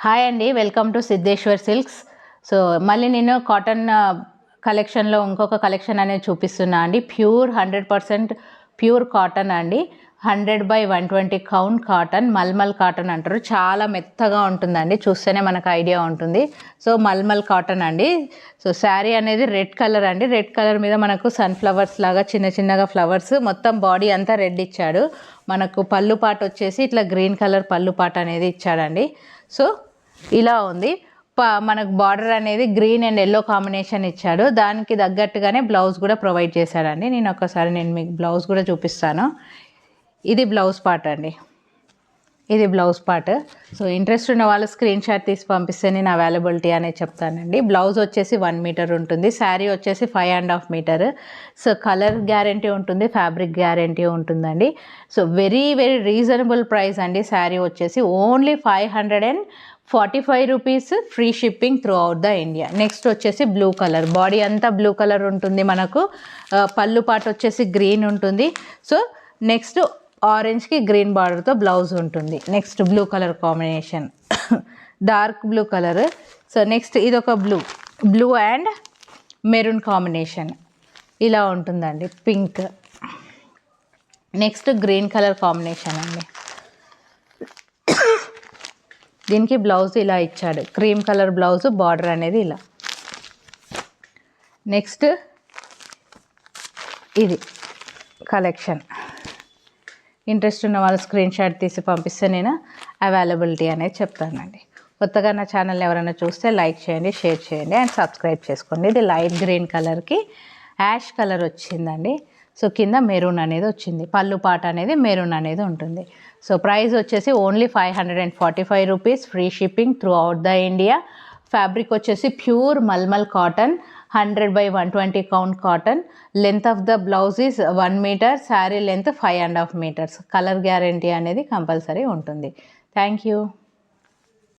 Hi అండి, welcome to Siddheshwar silks. So మళ్ళీ నేను కాటన్ కలెక్షన్లో ఇంకొక కలెక్షన్ అనేది చూపిస్తున్నా అండి. ప్యూర్ 100% ప్యూర్ కాటన్ అండి. 100/120 కౌంట్ కాటన్, మల్మల్ కాటన్ అంటారు. చాలా మెత్తగా ఉంటుందండి, చూస్తేనే మనకు ఐడియా ఉంటుంది. సో మల్మల్ కాటన్ అండి. సో శారీ అనేది రెడ్ కలర్ అండి. రెడ్ కలర్ మీద మనకు సన్ఫ్లవర్స్ లాగా చిన్న చిన్నగా ఫ్లవర్స్, మొత్తం బాడీ అంతా రెడ్ ఇచ్చాడు. మనకు పళ్ళు పాట వచ్చేసి ఇట్లా గ్రీన్ కలర్ పళ్ళు పాట అనేది ఇచ్చాడండి. సో ఇలా ఉంది. మనకు బార్డర్ అనేది గ్రీన్ అండ్ ఎల్లో కాంబినేషన్ ఇచ్చాడు. దానికి తగ్గట్టుగానే బ్లౌజ్ కూడా ప్రొవైడ్ చేశాడండి. నేను మీకు బ్లౌజ్ కూడా చూపిస్తాను. ఇది బ్లౌజ్ పార్ట్ అండి, ఇది బ్లౌజ్ పార్ట్. సో ఇంట్రెస్ట్ ఉన్న వాళ్ళు స్క్రీన్ షాట్ తీసి పంపిస్తే నేను అవైలబిలిటీ అనేది చెప్తానండి. బ్లౌజ్ వచ్చేసి 1 మీటర్ ఉంటుంది, శారీ వచ్చేసి 5.5 మీటర్. సో కలర్ గ్యారంటీ ఉంటుంది, ఫ్యాబ్రిక్ గ్యారంటీ ఉంటుందండి. సో వెరీ రీజనబుల్ ప్రైస్ అండి. శారీ వచ్చేసి only 545 rupees, free shipping through out the India. Next వచ్చేసి బ్లూ కలర్, బాడీ అంతా బ్లూ కలర్ ఉంటుంది మనకు. పళ్ళు పాట వచ్చేసి గ్రీన్ ఉంటుంది. సో నెక్స్ట్ ఆరెంజ్కి గ్రీన్ బార్డర్తో బ్లౌజ్ ఉంటుంది. Next blue colour combination, dark blue colour. So next ఇదొక బ్లూ అండ్ మెరూన్ కాంబినేషన్ ఇలా ఉంటుందండి, pink. Next green colour combination అండి. దీనికి బ్లౌజ్ ఇలా ఇచ్చాడు, క్రీమ్ కలర్ బ్లౌజ్, బార్డర్ అనేది ఇలా. నెక్స్ట్ ఇది కలెక్షన్. ఇంట్రెస్ట్ ఉన్న వాళ్ళు స్క్రీన్ షాట్ తీసి పంపిస్తే నేను అవైలబిలిటీ అనేది చెప్తానండి. కొత్తగా నా ఛానల్ ఎవరైనా చూస్తే లైక్ చేయండి, షేర్ చేయండి అండ్ సబ్స్క్రైబ్ చేసుకోండి. ఇది లైట్ గ్రీన్ కలర్కి యాష్ కలర్ వచ్చిందండి. సో కింద మెరూన్ అనేది వచ్చింది, పళ్ళు పాట అనేది మెరూన్ అనేది ఉంటుంది. సో ప్రైస్ వచ్చేసి only 545 rupees, free shipping through out the India. Fabric వచ్చేసి pure mulmul cotton, 100/120 count cotton. Length of the blouse is 1 metre, sari length 5.5 metres. Colour guarantee అనేది కంపల్సరీ ఉంటుంది. Thank you.